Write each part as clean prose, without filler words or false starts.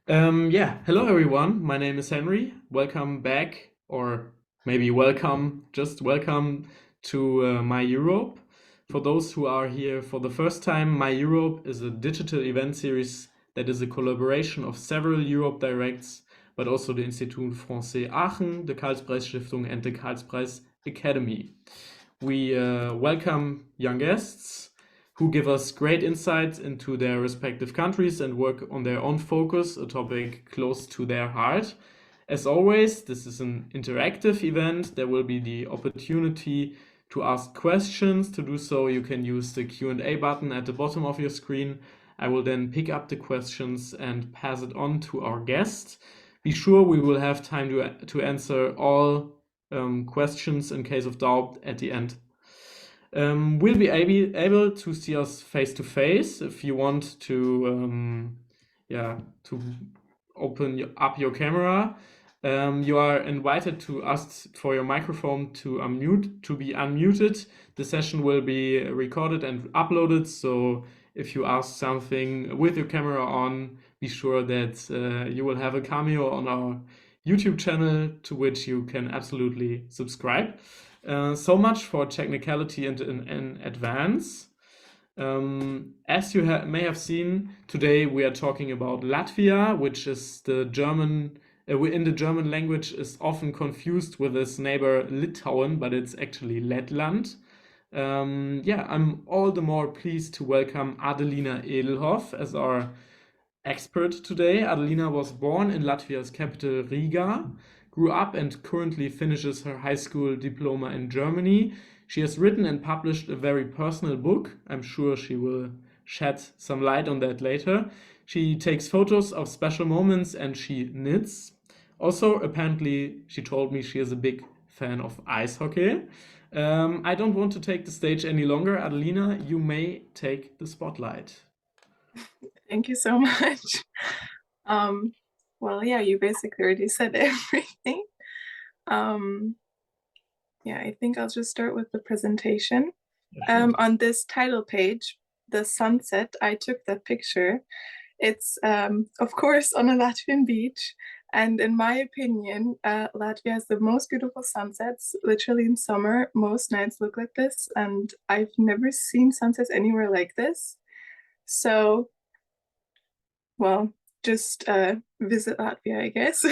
Yeah, hello everyone. My name is Henry. Welcome back, or maybe welcome, just welcome to My Europe. For those who are here for the first time, My Europe is a digital event series that is a collaboration of several Europe Directs, but also the Institut Français Aachen, the Karlspreis Stiftung, and the Karlspreis Academy. We welcome young guests who give us great insights into their respective countries and work on their own focus, a topic close to their heart. As always, this is an interactive event. There will be the opportunity to ask questions. To do so, you can use the Q&A button at the bottom of your screen. I will then pick up the questions and pass it on to our guest. Be sure we will have time to answer all questions in case of doubt at the end. We'll be able to see us face to face. If you want to, to open up your camera, you are invited to ask for your microphone to be unmuted. The session will be recorded and uploaded. So if you ask something with your camera on, be sure that you will have a cameo on our YouTube channel, to which you can absolutely subscribe. So much for technicality and in advance. As you may have seen, today we are talking about Latvia, which is the German, in the German language is often confused with its neighbor Litauen, but it's actually Lettland. I'm all the more pleased to welcome Adelina Edelhoff as our expert today. Adelina was born in Latvia's capital Riga, grew up and currently finishes her high school diploma in Germany. She has written and published a very personal book. I'm sure she will shed some light on that later. She takes photos of special moments and she knits. Also, apparently, she told me she is a big fan of ice hockey. I don't want to take the stage any longer. Adelina, you may take the spotlight. Thank you so much. Well, yeah, you basically already said everything. Yeah, I think I'll just start with the presentation. On this title page, the sunset, I took that picture. It's, of course, on a Latvian beach. And in my opinion, Latvia has the most beautiful sunsets. Literally in summer, most nights look like this. And I've never seen sunsets anywhere like this. So, well, just visit Latvia, I guess.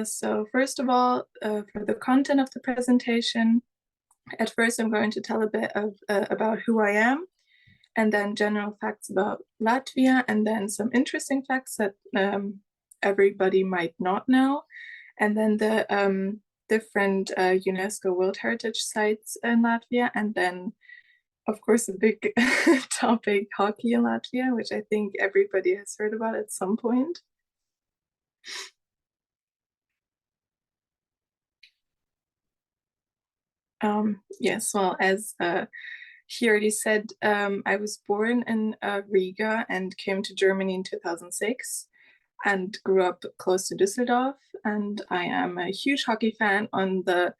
So first of all, for the content of the presentation, at first I'm going to tell a bit of about who I am, and then general facts about Latvia, and then some interesting facts that everybody might not know, and then the different UNESCO World Heritage sites in Latvia, and then of course a big topic, hockey in Latvia, which I think everybody has heard about at some point. Yes, well, as he already said, I was born in Riga and came to Germany in 2006 and grew up close to Düsseldorf. And I am a huge hockey fan. On the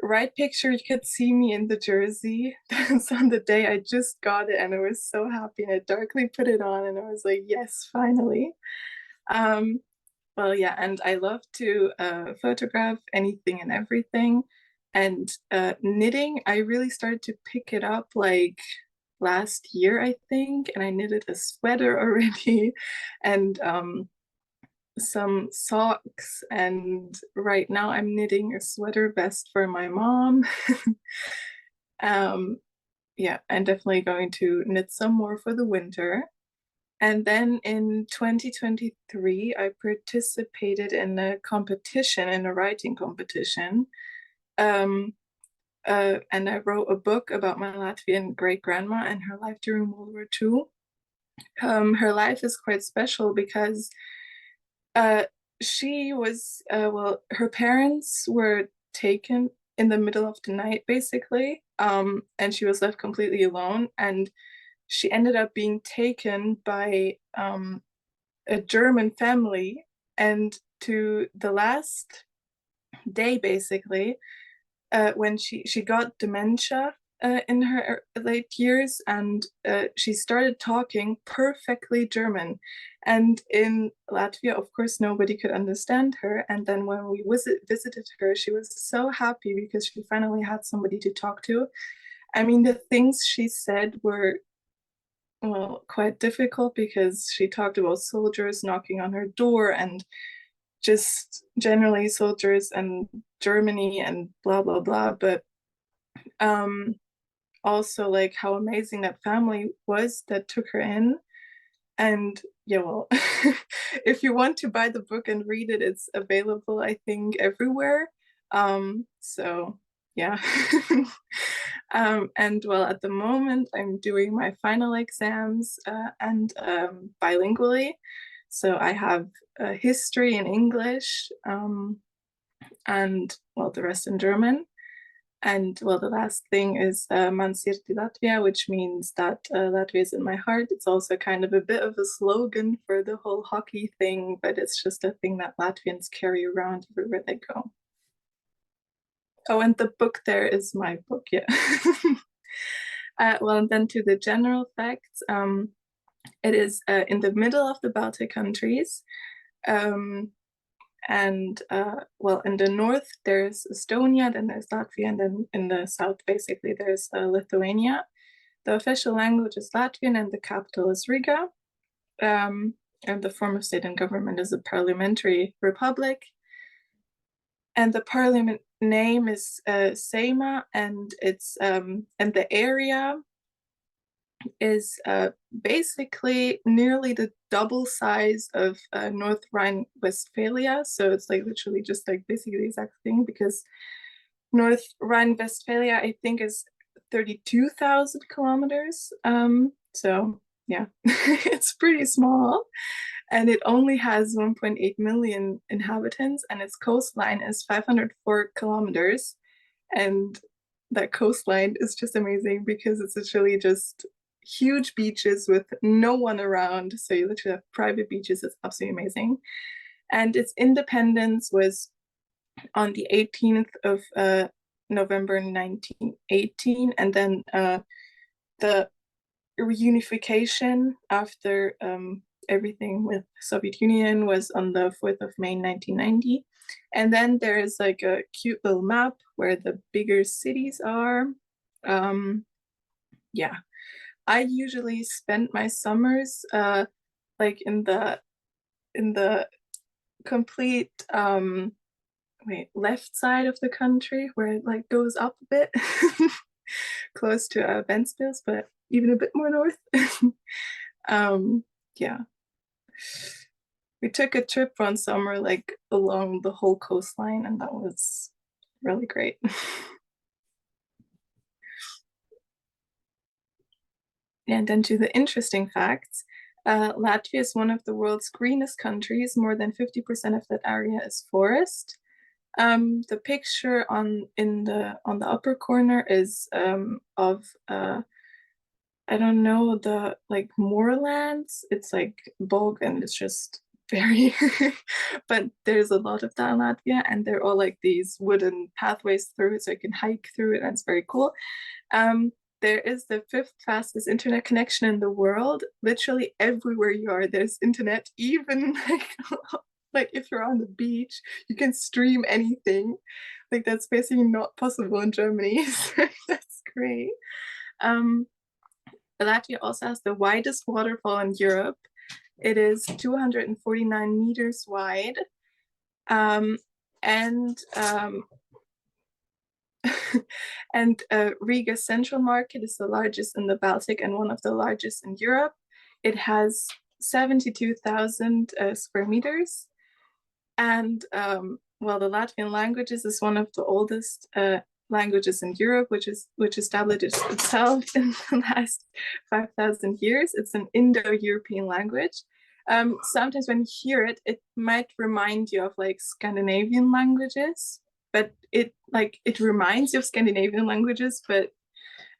right picture, you could see me in the jersey. That's on the day I just got it, and I was so happy. And I darkly put it on, and I was like, yes, finally. Well, yeah, and I love to photograph anything and everything. And knitting, I really started to pick it up like last year, I think, and I knitted a sweater already and some socks. And right now I'm knitting a sweater vest for my mom. Yeah, I'm definitely going to knit some more for the winter. And then in 2023, I participated in a competition, in a writing competition. And I wrote a book about my Latvian great grandma and her life during World War II. Her life is quite special because she was, well, her parents were taken in the middle of the night, basically, and she was left completely alone. And she ended up being taken by a German family, and to the last day, basically, when she got dementia, in her late years, and she started talking perfectly German. And in Latvia, of course, nobody could understand her. And then when we visited her, she was so happy because she finally had somebody to talk to. I mean, the things she said were, well, quite difficult because she talked about soldiers knocking on her door and just generally soldiers and Germany and blah, blah, blah. But also like how amazing that family was that took her in. And yeah, well, if you want to buy the book and read it, it's available, I think, everywhere. So yeah. And well, at the moment, I'm doing my final exams and bilingually. So I have history in English and well, the rest in German. And well, the last thing is Man sirdi Latvia, which means that Latvia is in my heart. It's also kind of a bit of a slogan for the whole hockey thing, but it's just a thing that Latvians carry around everywhere they go. Oh, and the book there is my book, yeah. Well, and then to the general facts, it is in the middle of the Baltic countries. And well, in the north there's Estonia, then there's Latvia, and then in the south basically there's Lithuania. The official language is Latvian and the capital is Riga. And the form of state and government is a parliamentary republic. And the parliament name is Seima, and it's and the area is basically nearly the double size of North Rhine-Westphalia. So it's like literally just like basically the exact thing, because North Rhine-Westphalia, I think, is 32,000 kilometers. So yeah, it's pretty small. And it only has 1.8 million inhabitants, and its coastline is 504 kilometers. And that coastline is just amazing because it's literally just huge beaches with no one around. So you literally have private beaches. It's absolutely amazing. And its independence was on the 18th of November 1918. And then the reunification after everything with Soviet Union was on the 4th of May 1990. And then there is like a cute little map where the bigger cities are. Yeah, I usually spend my summers like in the complete left side of the country, where it like goes up a bit close to Ventspils, but even a bit more north. Yeah, we took a trip one summer like along the whole coastline, and that was really great. And then to the interesting facts, Latvia is one of the world's greenest countries. More than 50% of that area is forest. The picture on the upper corner is of I don't know, the like moorlands. It's like bog and it's just very but there's a lot of that in Latvia, and they're all like these wooden pathways through it, so you can hike through it, and it's very cool. There is the 5th fastest internet connection in the world. Literally everywhere you are, there's internet, even like if you're on the beach, you can stream anything. Like that's basically not possible in Germany. So that's great. Latvia also has the widest waterfall in Europe. It is 249 meters wide. And Riga Central Market is the largest in the Baltic and one of the largest in Europe. It has 72,000 square meters. And well, the Latvian languages is one of the oldest languages in Europe, which established itself in the last 5,000 years. It's an Indo-European language. Sometimes when you hear it, it might remind you of like Scandinavian languages, but it reminds you of Scandinavian languages, but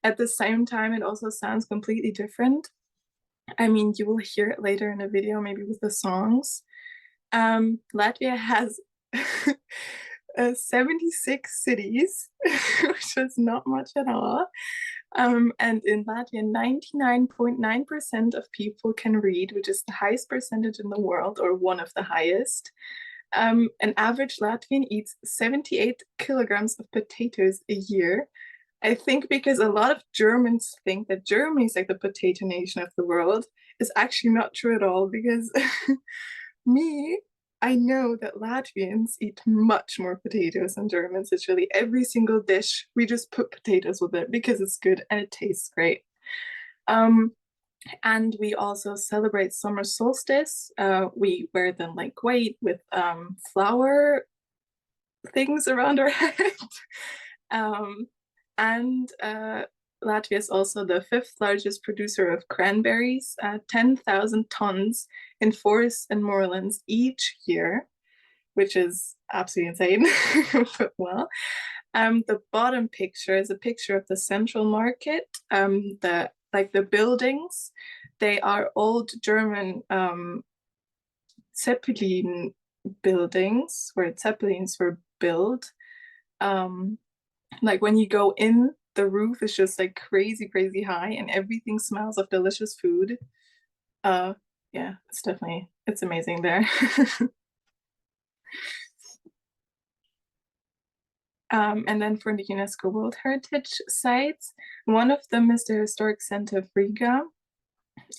at the same time, it also sounds completely different. I mean, you will hear it later in a video, maybe with the songs. Latvia has 76 cities, which is not much at all. And in Latvia, 99.9% of people can read, which is the highest percentage in the world, or one of the highest. An average Latvian eats 78 kilograms of potatoes a year. I think because a lot of Germans think that Germany is like the potato nation of the world, is actually not true at all, because me, I know that Latvians eat much more potatoes than Germans. It's really every single dish, we just put potatoes with it because it's good and it tastes great. And we also celebrate summer solstice. We wear them like white with flower things around our head. And Latvia is also the fifth largest producer of cranberries, 10,000 tons in forests and moorlands each year, which is absolutely insane. But well, the bottom picture is a picture of the central market. The buildings, they are old German Zeppelin buildings where Zeppelins were built. Like when you go in, the roof is just like crazy high, and everything smells of delicious food. Yeah, it's amazing there. And then for the UNESCO World Heritage Sites, one of them is the Historic Center of Riga,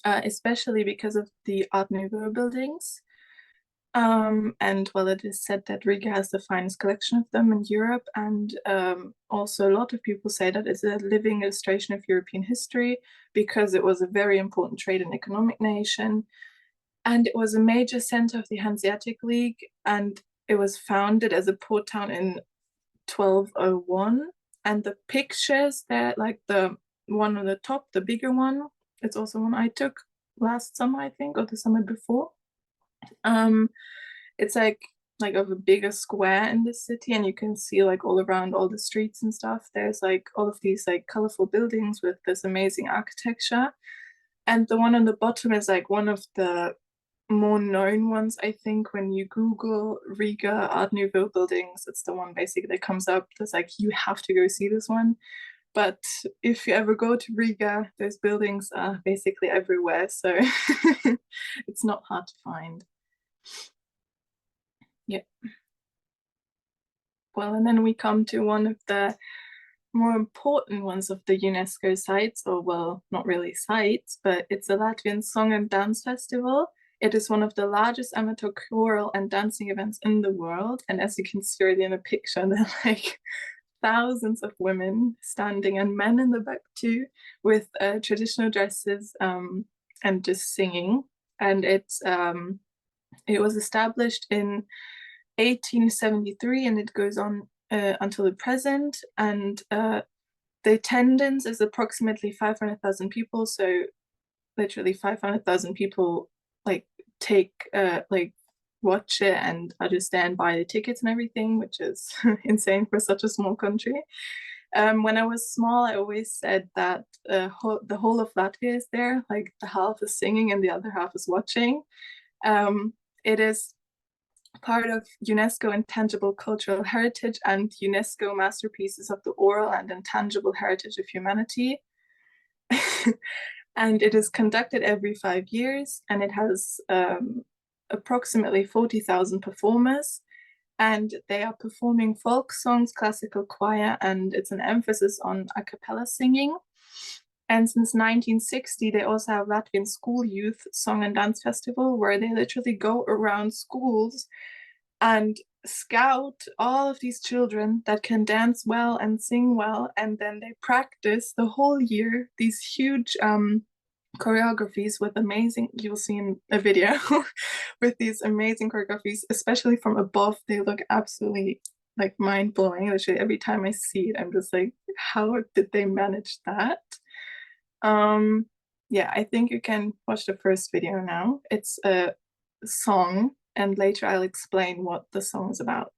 especially because of the Art Nouveau buildings. And well, it is said that Riga has the finest collection of them in Europe, and also a lot of people say that it's a living illustration of European history because it was a very important trade and economic nation, and it was a major center of the Hanseatic League, and it was founded as a port town in 1201. And the pictures there, like the one on the top, the bigger one, it's also one I took last summer, I think, or the summer before. It's like of a bigger square in the city, and you can see like all around all the streets and stuff, there's like all of these like colorful buildings with this amazing architecture. And the one on the bottom is like one of the more known ones, I think. When you Google Riga Art Nouveau buildings, it's the one basically that comes up. That's like, you have to go see this one. But if you ever go to Riga, those buildings are basically everywhere, so it's not hard to find. Yeah. Well, and then we come to one of the more important ones of the UNESCO sites, or well, not really sites, but it's the Latvian Song and Dance Festival. It is one of the largest amateur choral and dancing events in the world. And as you can see already in the picture, there are like thousands of women standing, and men in the back too, with traditional dresses and just singing. And it was established in 1873, and it goes on until the present. And the attendance is approximately 500,000 people. So literally 500,000 people like watch it and understand, buy the tickets and everything, which is insane for such a small country. When I was small, I always said that the whole of Latvia is there, like the half is singing and the other half is watching. It is part of UNESCO Intangible Cultural Heritage and UNESCO Masterpieces of the Oral and Intangible Heritage of Humanity. And it is conducted every 5 years, and it has approximately 40,000 performers, and they are performing folk songs, classical choir, and it's an emphasis on a cappella singing. And since 1960, they also have Latvian School Youth Song and Dance Festival, where they literally go around schools and scout all of these children that can dance well and sing well, and then they practice the whole year these huge choreographies with amazing, you'll see in a video, with these amazing choreographies, especially from above. They look absolutely like mind-blowing. Literally every time I see it, I'm just like, how did they manage that? Yeah, I think you can watch the first video now. It's a song, and later I'll explain what the song is about.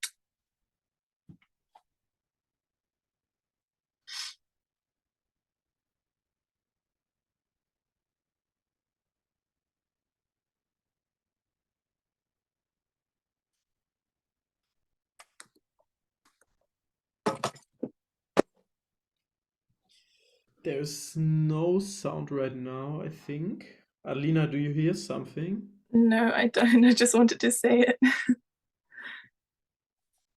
There's no sound right now, I think. Adelina, do you hear something? No, I don't. I just wanted to say it.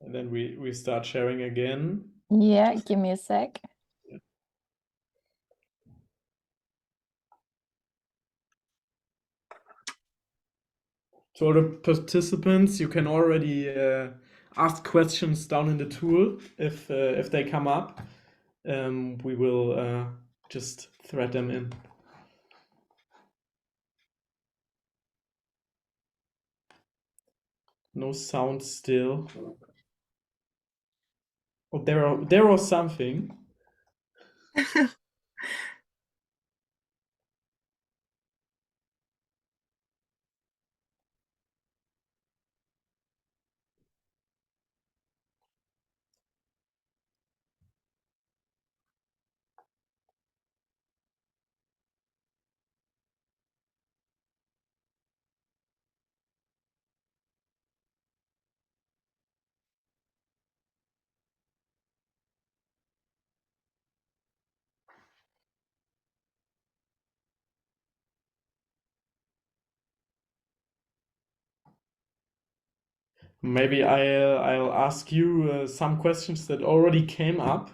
And then we start sharing again. Yeah, give me a sec. To all the participants, you can already ask questions down in the tool if they come up. We will just thread them in. No sound still. Oh, there was something. Maybe I'll ask you some questions that already came up.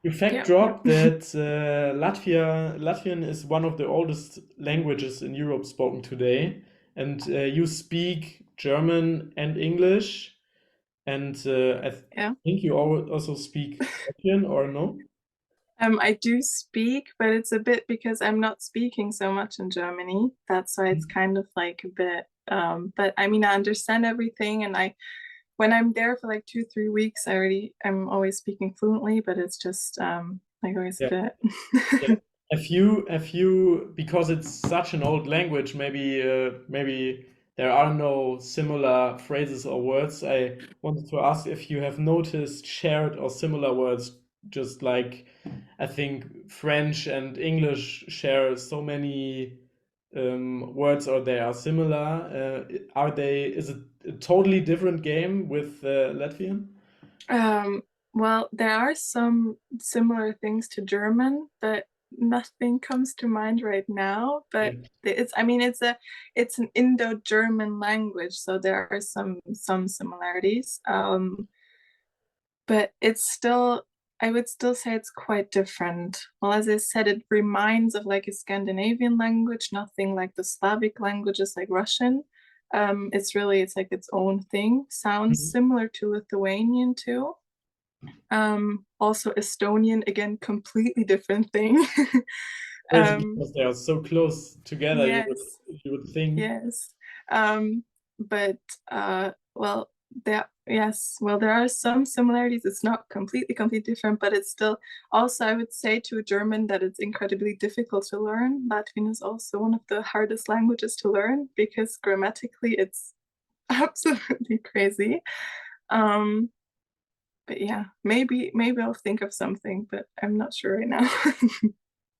You fact drop that Latvian is one of the oldest languages in Europe spoken today, and you speak German and English, and Yeah. think you also speak Latvian, or no? I do speak, but it's a bit because I'm not speaking so much in Germany. That's why it's kind of like a bit. But I mean, I understand everything, and when I'm there for like 2-3 weeks, I'm always speaking fluently, but it's just like always a bit. Yeah. Have you, because it's such an old language, maybe there are no similar phrases or words. I wanted to ask if you have noticed shared or similar words, just like I think French and English share so many words, or they are similar. Is it a totally different game with Latvian? Well, there are some similar things to German, but nothing comes to mind right now. But it's an Indo-German language, so there are some similarities. But I would still say it's quite different. Well, as I said, it reminds of like a Scandinavian language, nothing like the Slavic languages like Russian. It's like its own thing. Sounds similar to Lithuanian too. Also Estonian, again, completely different thing. Because they are so close together, Yes. you would think. Yes. But well, there are some similarities. It's not completely different, but it's still also, I would say to a German that it's incredibly difficult to learn. Latvian is also one of the hardest languages to learn because grammatically it's absolutely crazy. But yeah, maybe I'll think of something, but I'm not sure right now.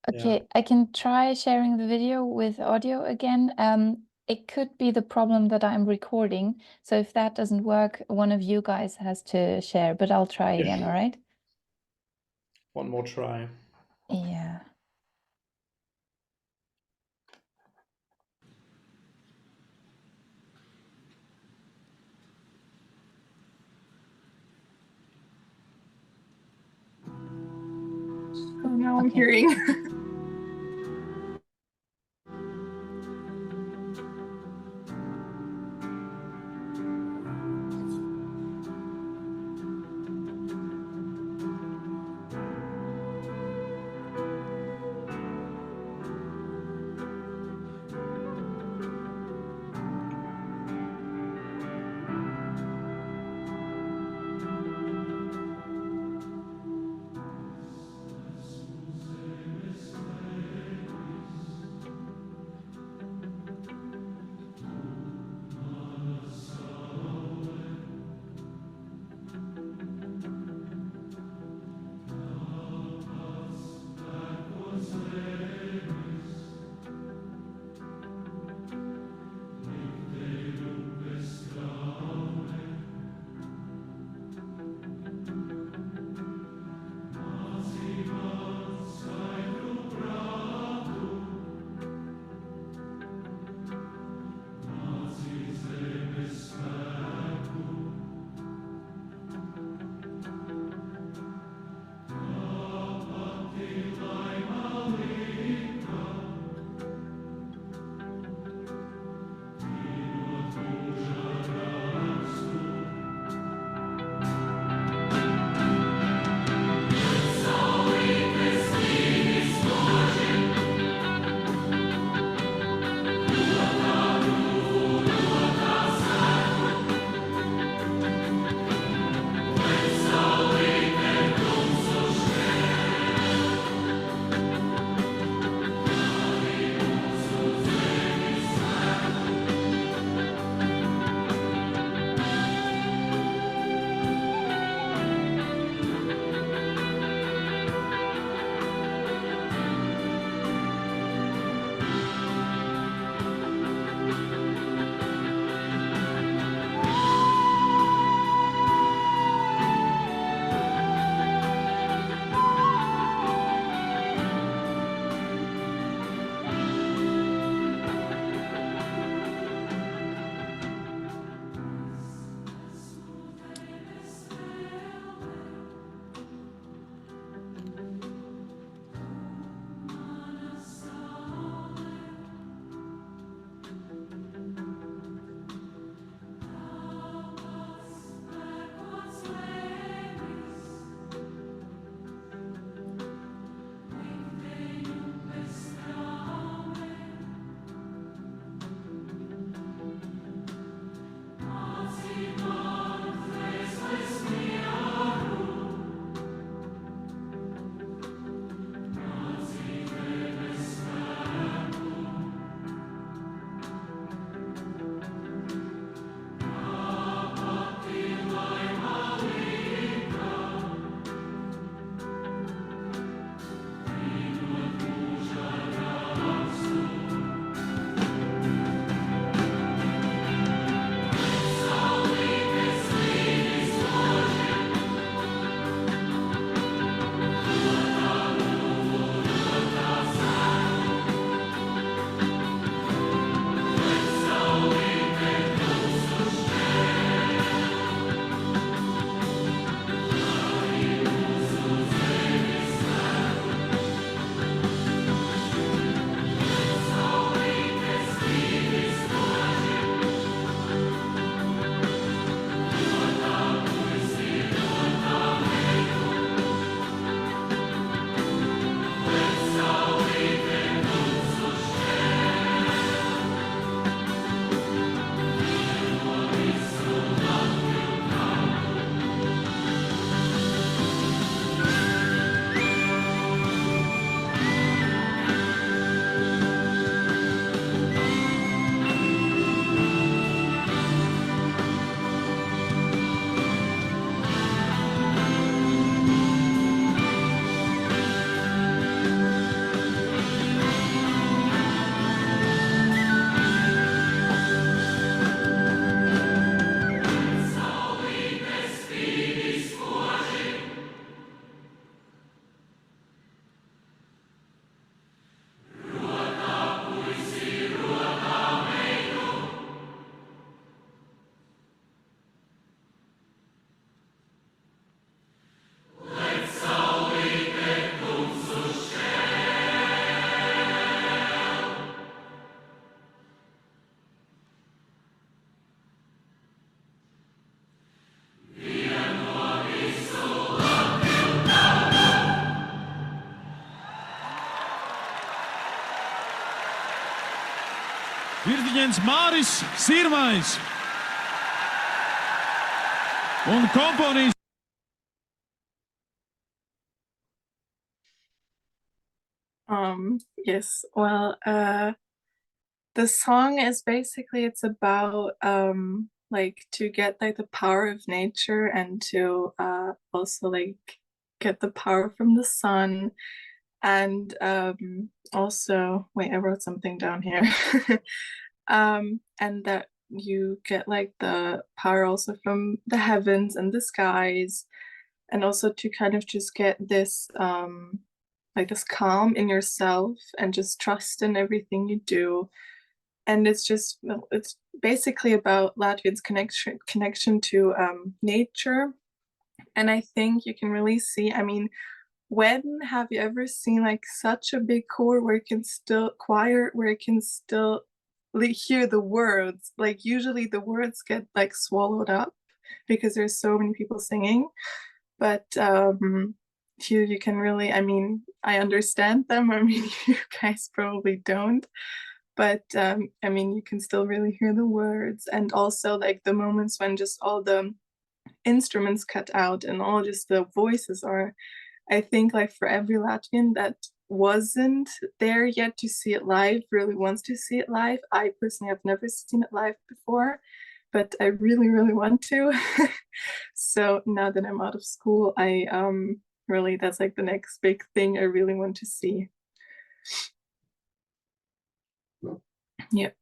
Okay, I can try sharing the video with audio again. It could be the problem that I'm recording. So if that doesn't work, one of you guys has to share, but I'll try again, all right? One more try. Yeah. Oh, now I'm hearing. Präsidents Maris Sirmais und Komponist. Yes, well, the song is basically, it's about like to get like the power of nature and to also like get the power from the sun, and also, wait, I wrote something down here. And that you get like the power also from the heavens and the skies, and also to kind of just get this like this calm in yourself and just trust in everything you do. And it's just, well, it's basically about Latvia's connection to nature. And I think you can really see, I mean, when have you ever seen like such a big choir where it can still hear the words? Like usually the words get like swallowed up because there's so many people singing. But here you can really, I mean, I understand them. I mean, you guys probably don't, but I mean, you can still really hear the words. And also like the moments when just all the instruments cut out and all just the voices are, I think like for every Latvian that wasn't there yet to see it live really wants to see it live. I personally have never seen it live before, but I really, really want to. So now that I'm out of school, I really, that's like the next big thing I really want to see. Yep.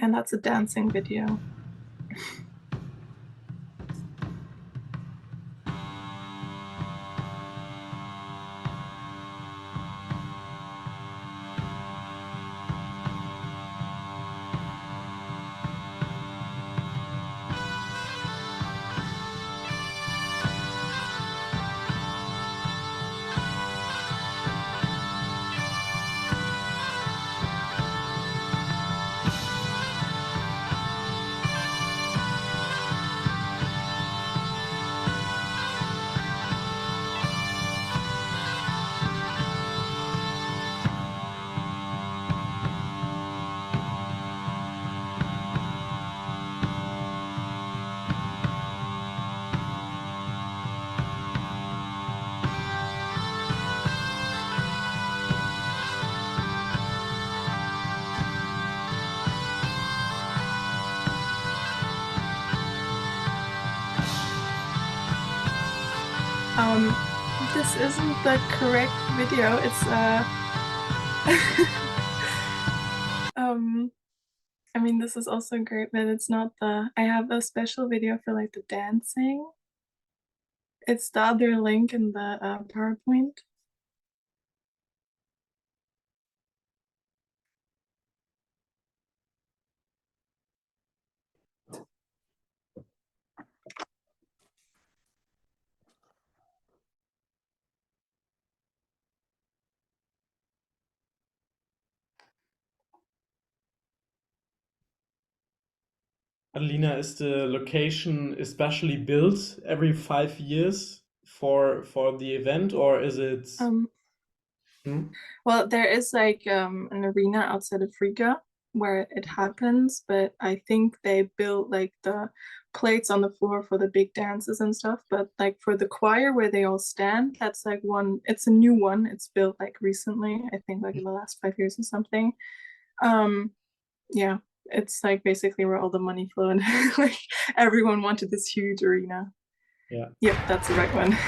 And that's a dancing video. This isn't the correct video. It's I mean, this is also great, but it's not the, I have a special video for like the dancing. It's the other link in the PowerPoint. Adelina, is the location especially built every 5 years for the event, or is it? Well, there is like an arena outside of Riga where it happens, but I think they built like the plates on the floor for the big dances and stuff. But like for the choir where they all stand, that's like one, it's a new one. It's built like recently, I think like in the last 5 years or something. Yeah, it's like basically where all the money flowed. Like everyone wanted this huge arena. Yeah. Yep, that's the right one.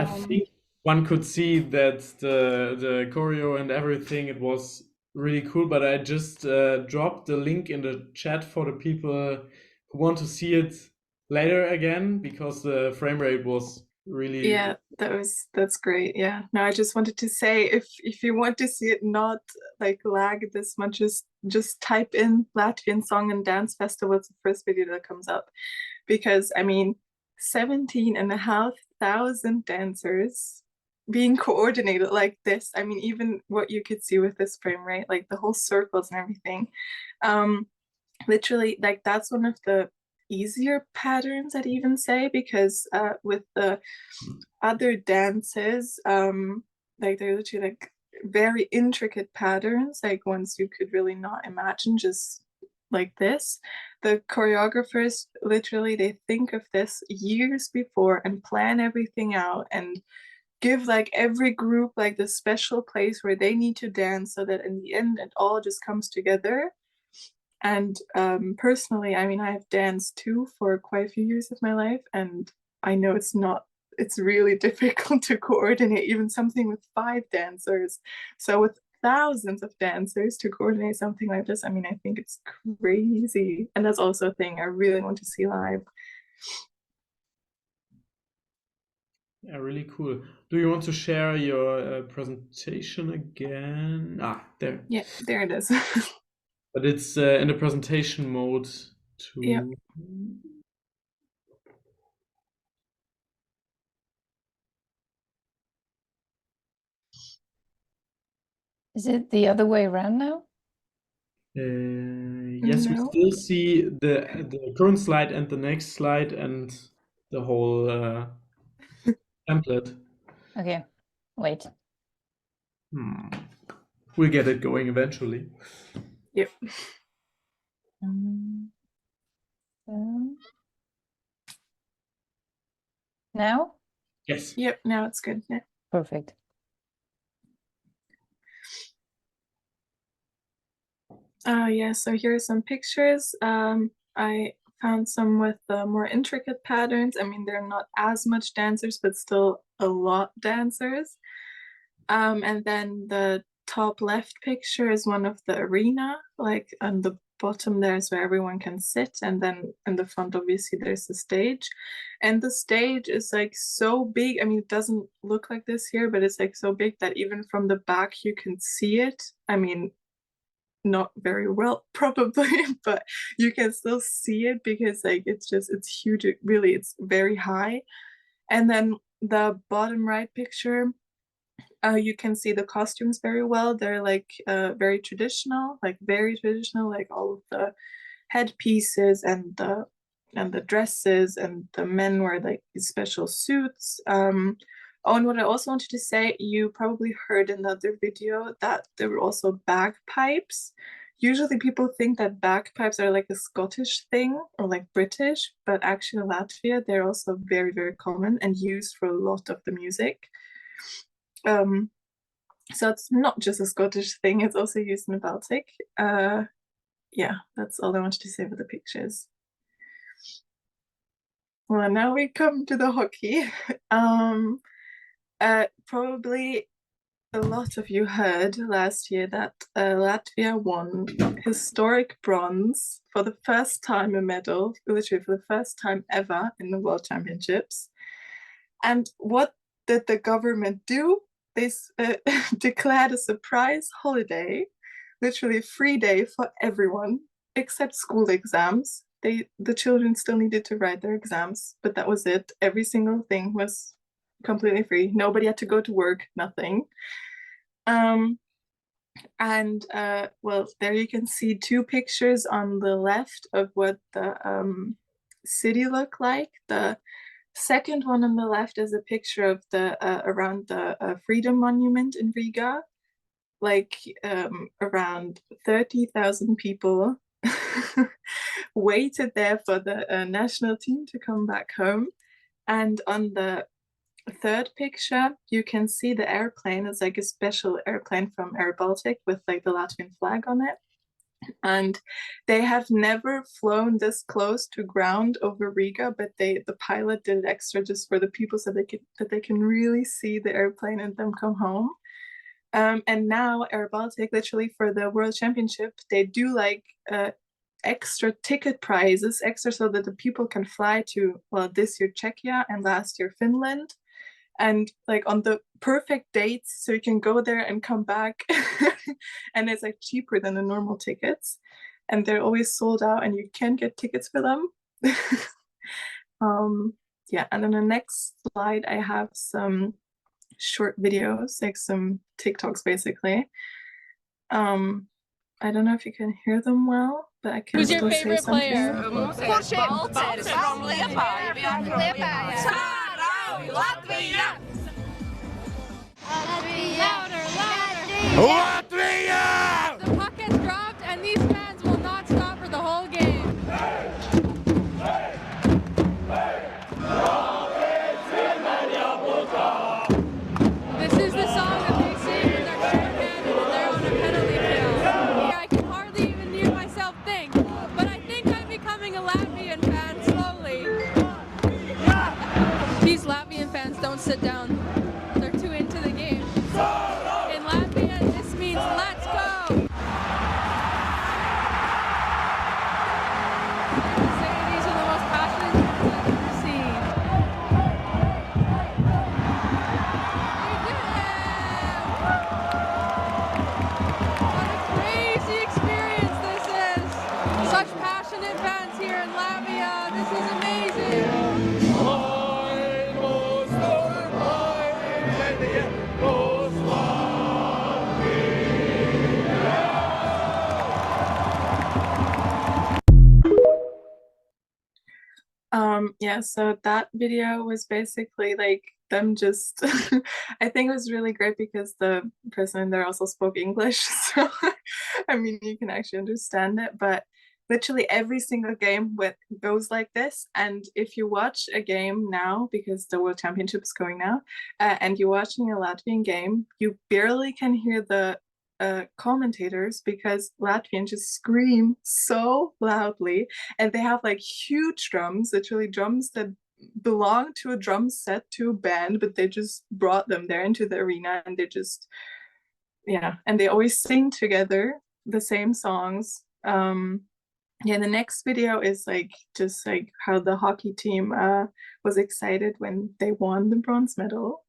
I think one could see that the choreo and everything, it was really cool, but I just dropped the link in the chat for the people who want to see it later again, because the frame rate was really Yeah, that's great. Yeah. No, I just wanted to say, if you want to see it not like lag this much, just type in Latvian Song and Dance Festival. It's the first video that comes up, because I mean 17,500 dancers being coordinated like this. I mean, even what you could see with this frame rate, like the whole circles and everything. Literally, like that's one of the easier patterns, I'd even say, because with the other dances, like they're literally like very intricate patterns, like ones you could really not imagine just like this. The choreographers literally, they think of this years before and plan everything out and give like every group like the special place where they need to dance, so that in the end it all just comes together. And personally, I mean, I have danced too for quite a few years of my life, and I know it's really difficult to coordinate even something with 5 dancers. So with thousands of dancers to coordinate something like this, I mean, I think it's crazy. And that's also a thing I really want to see live. Yeah, really cool. Do you want to share your presentation again? There. Yeah, there it is. But it's in the presentation mode too. Yeah. Is it the other way around now? Yes, we No. still see the current slide and the next slide and the whole template. Okay, wait. We'll get it going eventually. Yep. Now? Yes. Yep, now it's good. Yeah. Perfect. Yeah, so here are some pictures. I found some with more intricate patterns. I mean, they're not as much dancers, but still a lot dancers. And then the top left picture is one of the arena, like on the bottom there's where everyone can sit, and then in the front obviously there's the stage. And the stage is like so big. I mean, it doesn't look like this here, but it's like so big that even from the back you can see it. I mean, not very well probably, but you can still see it because like it's huge. Really, it's very high. And then the bottom right picture, you can see the costumes very well. They're like very traditional, like all of the headpieces and the dresses, and the men wear like special suits. Oh, and what I also wanted to say, you probably heard in the other video that there were also bagpipes. Usually people think that bagpipes are like a Scottish thing or like British, but actually in Latvia, they're also very, very common and used for a lot of the music. So it's not just a Scottish thing, it's also used in the Baltic. Yeah, that's all I wanted to say for the pictures. Well, now we come to the hockey. Probably a lot of you heard last year that Latvia won historic bronze for the first time, a medal, literally for the first time ever in the World Championships. And what did the government do? They declared a surprise holiday, literally a free day for everyone except school exams. The children still needed to write their exams, but that was it. Every single thing was completely free. Nobody had to go to work, nothing. And well, there you can see 2 pictures on the left of what the city looked like. The second one on the left is a picture of the around the Freedom Monument in Riga. Like around 30,000 people waited there for the national team to come back home. And on the third picture, you can see the airplane. It's like a special airplane from Air Baltic with like the Latvian flag on it. And they have never flown this close to ground over Riga, but the pilot did it extra just for the people so they can really see the airplane and them come home. And now Air Baltic, literally for the World Championship, they do like extra ticket prizes, extra so that the people can fly to, well, this year Czechia and last year Finland, and like on the perfect dates, so you can go there and come back. And it's like cheaper than the normal tickets, and they're always sold out and you can get tickets for them. Yeah, and on the next slide I have some short videos, like some TikToks basically. I don't know if you can hear them well, but I can Who's your still say favorite something. player? Baltic from Liepāja. Latvia! Louder, louder! Latvia! The puck has dropped and these fans will not stop for the whole game. This is the song that they sing when they're shorthanded and they're on a penalty kill. I can hardly even hear myself think, but I think I'm becoming a Latvian fan slowly. These Latvian fans don't sit down. They're too into the game. In Latvia, this means let's go! I would say these are the most passionate fans I've ever seen. What a crazy experience this is! Such passionate fans here in Latvia. This is amazing! Yeah, so that video was basically like them just I think it was really great because the person there also spoke English, so I mean you can actually understand it, but literally every single game goes like this. And if you watch a game now, because the World Championship is going now, and you're watching a Latvian game, you barely can hear the commentators because Latvians just scream so loudly, and they have like huge drums, literally drums that belong to a drum set to a band, but they just brought them there into the arena, and they just, yeah, and they always sing together the same songs. Yeah, the next video is like just like how the hockey team was excited when they won the bronze medal.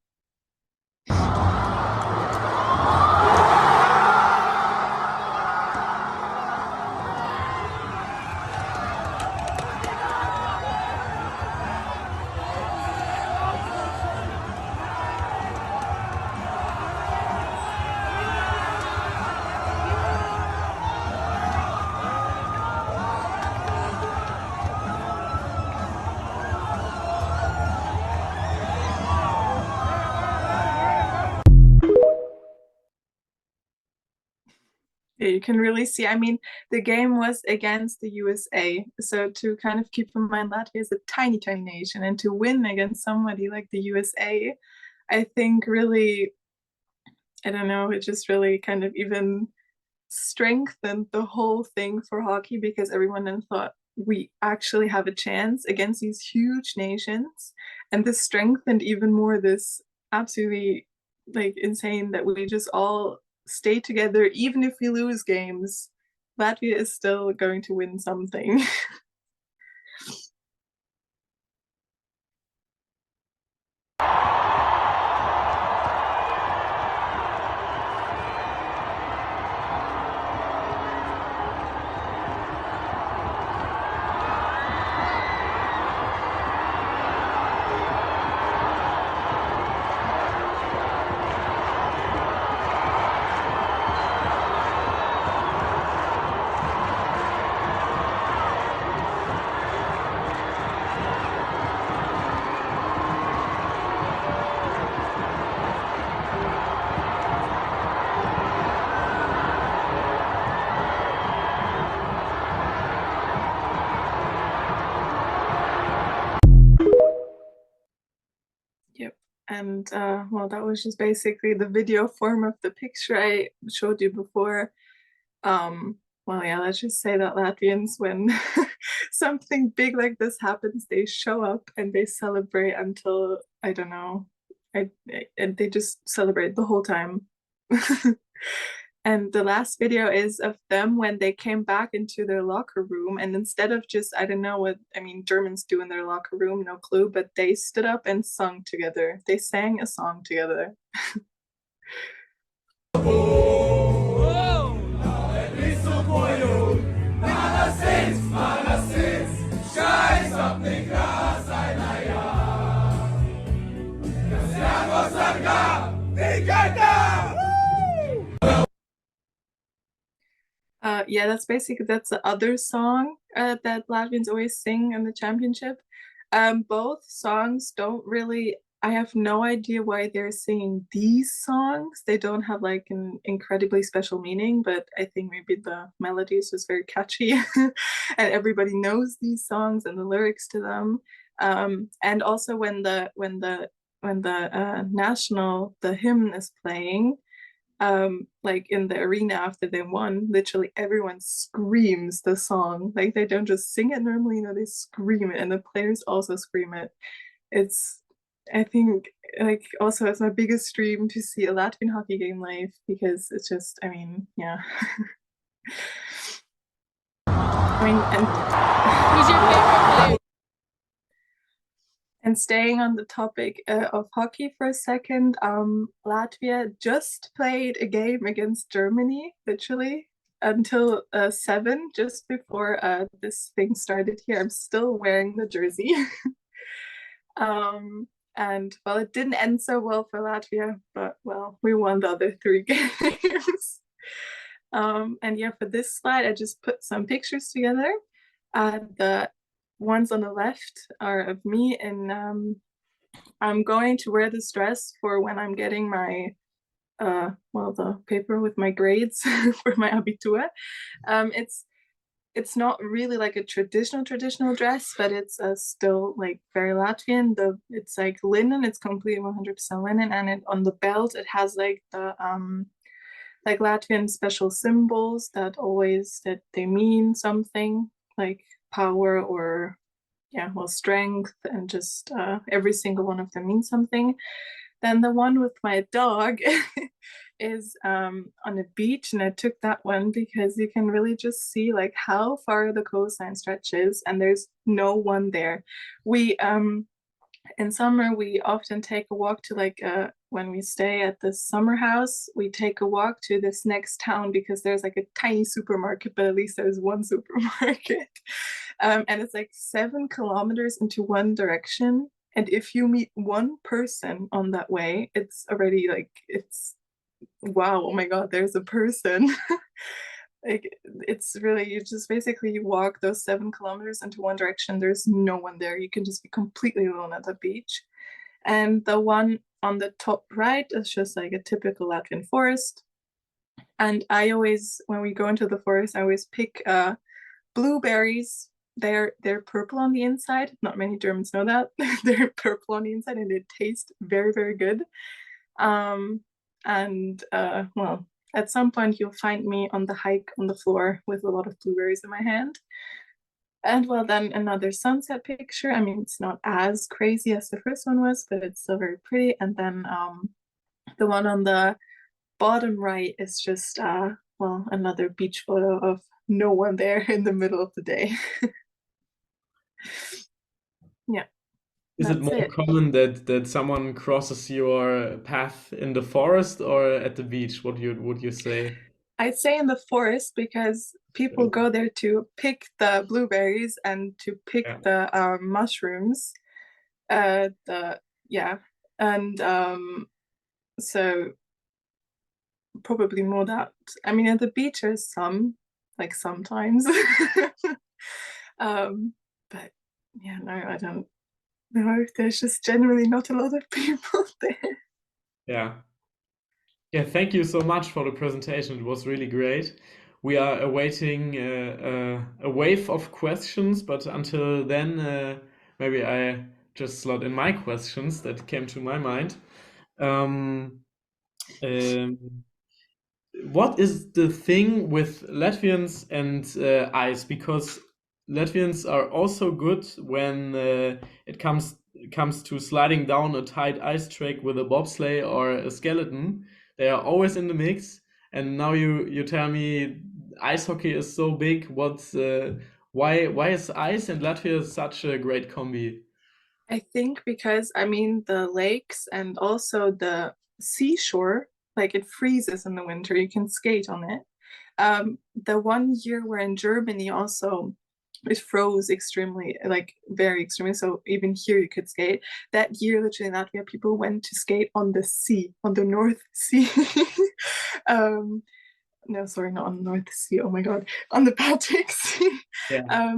Yeah, you can really see, I mean, the game was against the USA, so to kind of keep in mind Latvia is a tiny nation, and to win against somebody like the USA, I think really, I don't know, it just really kind of even strengthened the whole thing for hockey, because everyone then thought we actually have a chance against these huge nations, and this strengthened even more this absolutely like insane that we just all stay together. Even if we lose games, Latvia is still going to win something. And well, that was just basically the video form of the picture I showed you before. well, yeah, let's just say that Latvians, when something big like this happens, they show up and they celebrate until, I don't know, and they just celebrate the whole time. And the last video is of them when they came back into their locker room, and instead of just, I don't know what, I mean, Germans do in their locker room, no clue, but they stood up and sung together. They sang a song together. Yeah, that's the other song that Latvians always sing in the championship. Both songs don't really, I have no idea why they're singing these songs. They don't have like an incredibly special meaning, but I think maybe the melody is just very catchy and everybody knows these songs and the lyrics to them. And also when the national, the hymn is playing, like in the arena after they won, literally everyone screams the song. Like they don't just sing it normally, no, they scream it, and the players also scream it. It's, I think, like also it's my biggest dream to see a Latvian hockey game live, because it's just, I mean, yeah. I mean, and Who's your favorite player? And staying on the topic of hockey for a second, Latvia just played a game against Germany, literally, until 7, just before this thing started here. I'm still wearing the jersey. And, well, it didn't end so well for Latvia, but, well, we won the other 3 games. And yeah, for this slide, I just put some pictures together. The ones on the left are of me, and I'm going to wear this dress for when I'm getting my well, the paper with my grades for my Abitur. It's not really like a traditional dress, but it's still like very Latvian. It's like linen, it's completely 100% linen, and on the belt it has like the like Latvian special symbols that they mean something, like power or, yeah, well, strength, and just every single one of them means something. Then the one with my dog is on a beach, and I took that one because you can really just see like how far the coastline stretches, and there's no one there. We in summer we often take a walk to like when we stay at the summer house, we take a walk to this next town because there's like a tiny supermarket, but at least there's one supermarket. And it's like 7 kilometers into one direction, and if you meet one person on that way, it's already like, it's wow, oh my god, there's a person. Like it's really, you just basically walk those 7 kilometers into one direction, there's no one there, you can just be completely alone at the beach. And the one on the top right is just like a typical Latvian forest. And I always, when we go into the forest, I always pick blueberries. They're purple on the inside. Not many Germans know that. They're purple on the inside, and they taste very, very good. Well, at some point you'll find me on the hike on the floor with a lot of blueberries in my hand. And well, then another sunset picture. I mean, it's not as crazy as the first one was, but it's still very pretty. And then the one on the bottom right is just, well, another beach photo of no one there in the middle of the day. Yeah. Is it more common that someone crosses your path in the forest or at the beach? What would you say? I'd say in the forest, because people go there to pick the blueberries and to pick the mushrooms. So probably more that. I mean, at the beach there's some, like sometimes. But yeah, no, I don't know. There's just generally not a lot of people there. Yeah. Yeah, thank you so much for the presentation. It was really great. We are awaiting a wave of questions, but until then, maybe I just slot in my questions that came to my mind. what is the thing with Latvians and ice? Because Latvians are also good when it comes to sliding down a tight ice track with a bobsleigh or a skeleton. They are always in the mix. And now you tell me ice hockey is so big. Why is ice and Latvia such a great combi? I think because, I mean, the lakes and also the seashore, like it freezes in the winter, you can skate on it. The one year we're in Germany also, it froze extremely, like very extremely. So even here you could skate. That year, literally in Latvia, people went to skate on the sea, on the North Sea. No, sorry, not on the North Sea. Oh my God, on the Baltic Sea. Yeah.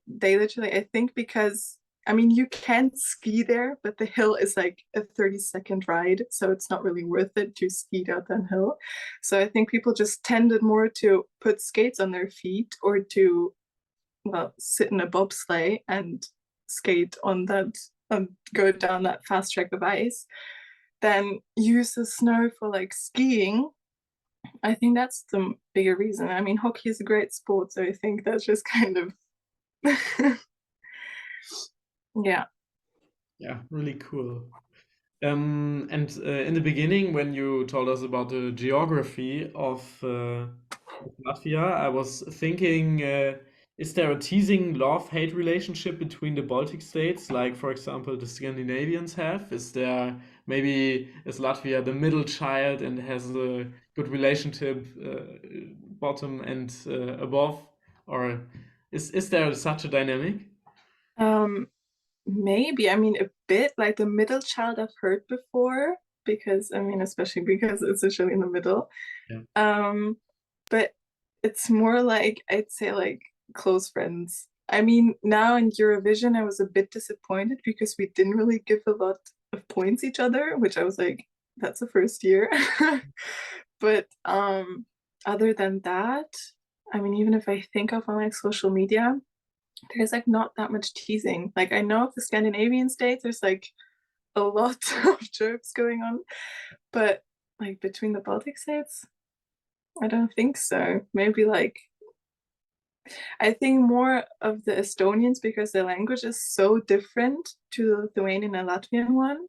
They literally, I think, because I mean, you can ski there, but the hill is like a 30-second ride, so it's not really worth it to ski down that hill. So I think people just tended more to put skates on their feet or to, well, sit in a bobsleigh and skate on that, go down that fast track of ice, than use the snow for like skiing. I think that's the bigger reason. I mean, hockey is a great sport, so I think that's just kind of yeah. Yeah, really cool. And in the beginning, when you told us about the geography of Latvia, I was thinking, is there a teasing love-hate relationship between the Baltic states, like, for example, the Scandinavians have? Is there maybe is Latvia the middle child and has a good relationship bottom and above, or is there such a dynamic? Maybe, I mean, a bit like the middle child I've heard before, because I mean, especially because it's usually in the middle. Yeah. But it's more like, I'd say, like close friends. I mean, now in Eurovision, I was a bit disappointed because we didn't really give a lot of points each other, which I was like, that's the first year. But other than that, I mean, even if I think of on like social media, there's like not that much teasing. Like I know of the Scandinavian states, there's like a lot of jokes going on, but like between the Baltic states, I don't think so. Maybe like I think more of the Estonians because their language is so different to the Lithuanian and Latvian one.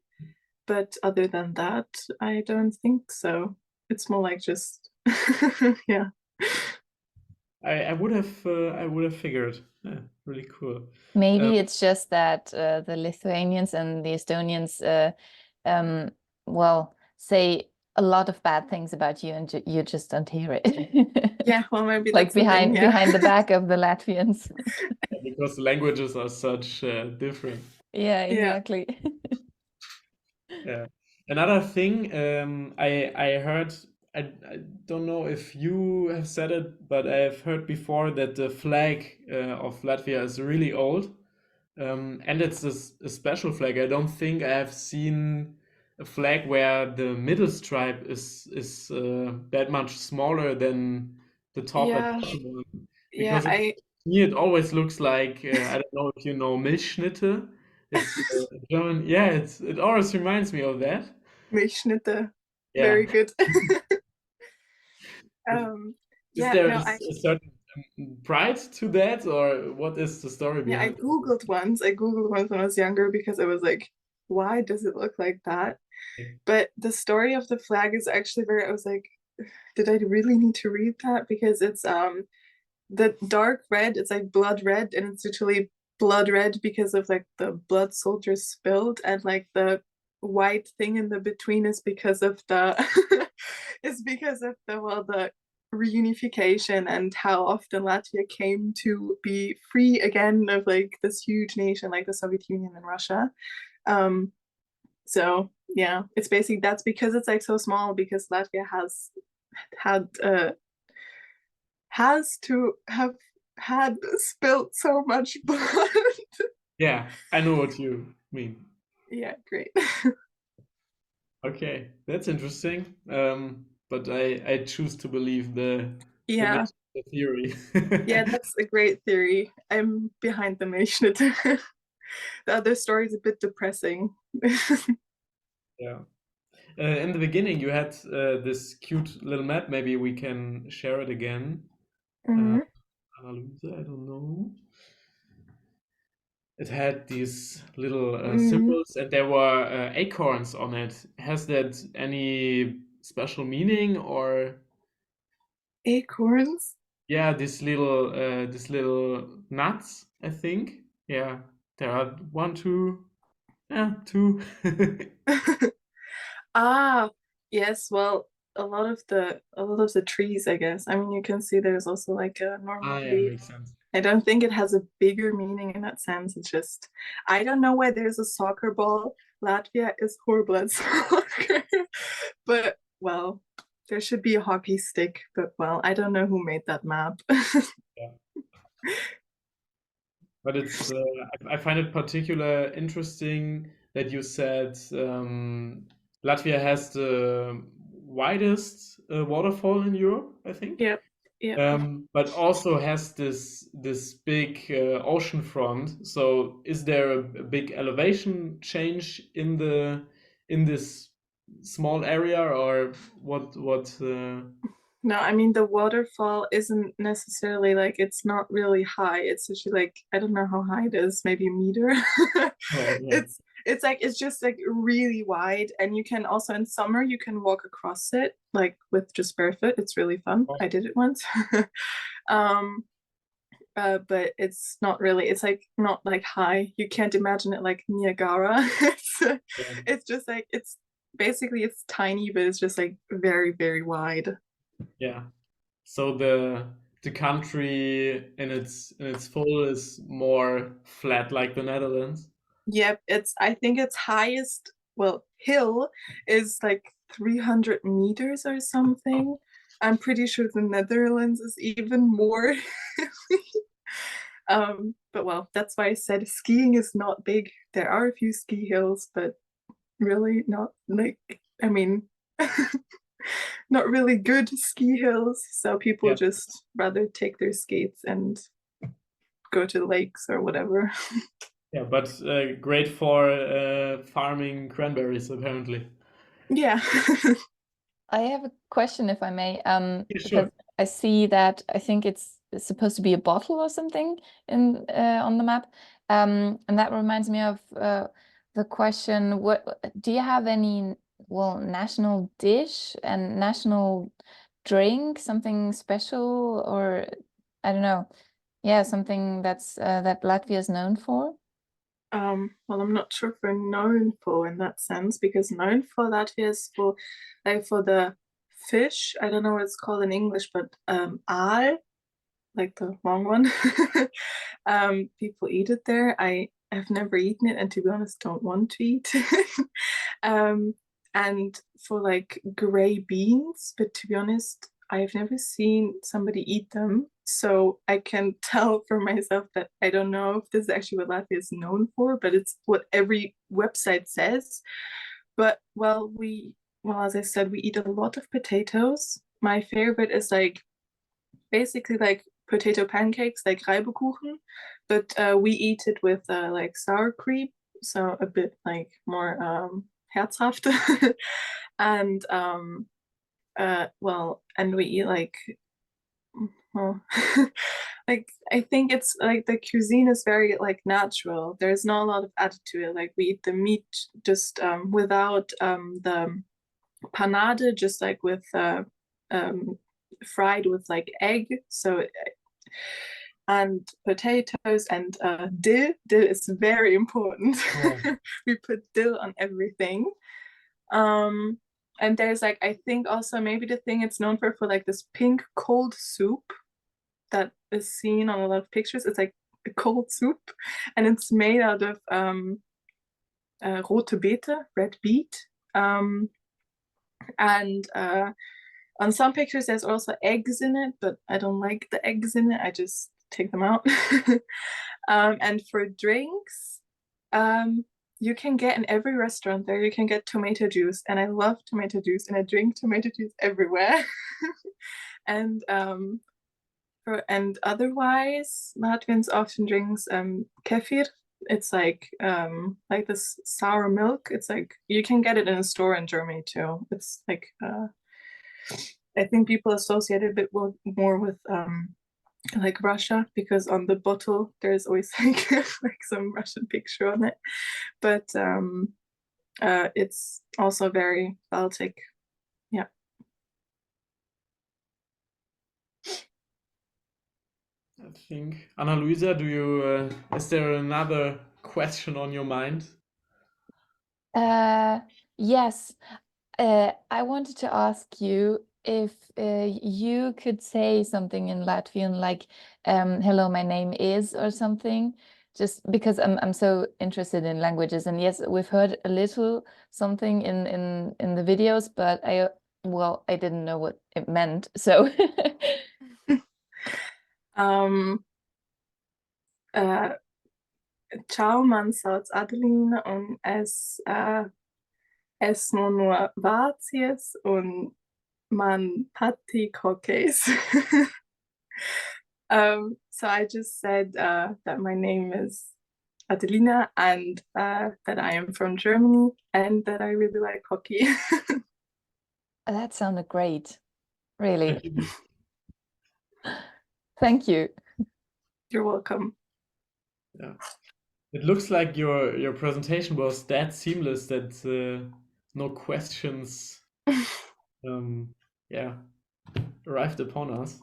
But other than that, I don't think so. It's more like just yeah. I would have figured. Yeah, really cool. Maybe it's just that the Lithuanians and the Estonians, well, say a lot of bad things about you, and you just don't hear it. Yeah, well, maybe like that's the thing, yeah. behind the back of the Latvians. Because the languages are such different. Yeah, exactly. Yeah. Another thing, I heard, I don't know if you have said it, but I have heard before that the flag of Latvia is really old, and it's a special flag. I don't think I have seen a flag where the middle stripe is that much smaller than the top Yeah. and bottom one. Yeah, Because to me it always looks like I don't know if you know Milchschnitte. It's German. Yeah, it always reminds me of that. Milchschnitte. Yeah. Very good. Is yeah, there no, a certain pride to that, or what is the story yeah, I behind it? googled once when I was younger because I was like, why does it look like that? Okay. But the story of the flag is actually very, I was like, did I really need to read that? Because it's the dark red, it's like blood red, and it's literally blood red because of like the blood soldiers spilled, and like the white thing in the between is because of the well, the reunification and how often Latvia came to be free again of like this huge nation like the Soviet Union and Russia. So yeah, it's basically that's because it's like so small, because Latvia has to have had spilt so much blood. Yeah, I know what you mean. Yeah, great. Okay, that's interesting. But I choose to believe the Yeah, the theory. yeah, that's a great theory. I'm behind the Milchschnitte. The other story is a bit depressing. Yeah. In the beginning, you had this cute little map. Maybe we can share it again. Mhm. Analyse, I don't know. It had these little Mhm. symbols, and there were acorns on it. Has that any special meaning, or Acorns. yeah, these little nuts, I think. Yeah, there are one, two, yeah, two. Ah, yes. Well, a lot of the trees, I guess. I mean, you can see there's also like a normal Yeah, leaf. makes sense. I don't think it has a bigger meaning in that sense. It's just, I don't know why there's a soccer ball. Latvia is horrible at soccer. But, well, there should be a hockey stick. But, well, I don't know who made that map. Yeah. But it's I find it particular interesting that you said Latvia has the widest waterfall in Europe, I think. Yep. Yep. But also has this big ocean front. So is there a big elevation change in this small area, or what No, I mean the waterfall isn't necessarily like it's not really high. It's actually like I don't know how high it is, maybe a meter. oh yeah. It's like it's just like really wide, and you can also in summer you can walk across it like with just barefoot. It's really fun. I did it once. um but it's not really, it's like not like high. You can't imagine it like Niagara. It's just like it's basically it's tiny, but it's just like very, very wide. Yeah. So the country in its full is more flat like the Netherlands. Yep, it's I think its highest, well, hill is like 300 meters or something. I'm pretty sure the Netherlands is even more. But well, that's why I said skiing is not big. There are a few ski hills, but really not like, I mean, not really good ski hills. So people Yeah. just rather take their skates and go to the lakes or whatever. Yeah, but great for farming cranberries apparently. Yeah. I have a question, if I may, Yeah, because sure. I see that I think it's supposed to be a bottle or something in on the map, and that reminds me of the question: what do you have any, well, national dish and national drink, something special, or I don't know, yeah, something that's that Latvia is known for? Well, I'm not sure if we're known for in that sense, because known for Latvia is for like for the fish. I don't know what it's called in English, but aal, like the long one. People eat it there. I have never eaten it, and to be honest, don't want to eat. um, and for like gray beans, but to be honest, I've never seen somebody eat them. So I can tell for myself that I don't know if this is actually what Latvia is known for, but it's what every website says. But well, as I said, we eat a lot of potatoes. My favorite is like basically like potato pancakes, like Reibekuchen, but we eat it with like sour cream, so a bit like more herzhaft. And well, and we eat like, well, like I think it's like the cuisine is very like natural. There's not a lot of added to it. Like we eat the meat just without the panade, just like with um, fried with like egg. So and potatoes and dill. Dill is very important. Oh. We put dill on everything. And there's like I think also maybe the thing it's known for like this pink cold soup that is seen on a lot of pictures. It's like a cold soup, and it's made out of rote beete, red beet. And on some pictures there's also eggs in it, but I don't like the eggs in it. I just take them out. And for drinks, you can get in every restaurant there, you can get tomato juice, and I love tomato juice, and I drink tomato juice everywhere. And and otherwise Latvians often drinks kefir, It's like this sour milk. It's like you can get it in a store in Germany too. It's like I think people associate it a bit more with like Russia, because on the bottle there's always like some Russian picture on it. But it's also very Baltic. Yeah. I think. Anna Luisa, is there another question on your mind? Yes. I wanted to ask you if you could say something in Latvian, like "Hello, my name is" or something, just because I'm so interested in languages. And yes, we've heard a little something in the videos, but I didn't know what it meant. So Ciao, man sauc Adelina un es esmu no Vācijas un man patīk hokejs. So I just said that my name is Adelina and that I am from Germany and that I really like hockey. that sounded great, really. Thank you. You're welcome. Yeah. It looks like your presentation was that seamless that no questions yeah, arrived upon us.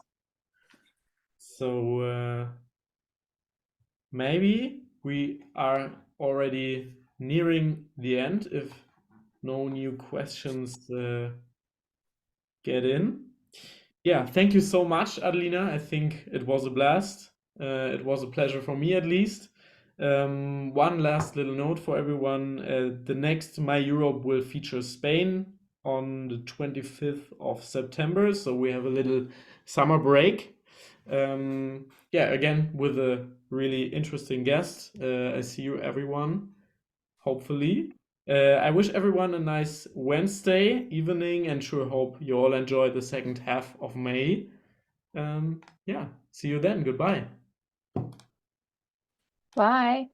So maybe we are already nearing the end if no new questions get in. Yeah, thank you so much, Adelina. I think it was a blast. It was a pleasure for me, at least. One last little note for everyone. The next My Europe will feature Spain on the 25th of September. So we have a little summer break. Yeah, again, with a really interesting guest. I see you, everyone, hopefully. I wish everyone a nice Wednesday evening and sure hope you all enjoy the second half of May. Yeah, see you then. Goodbye. Bye.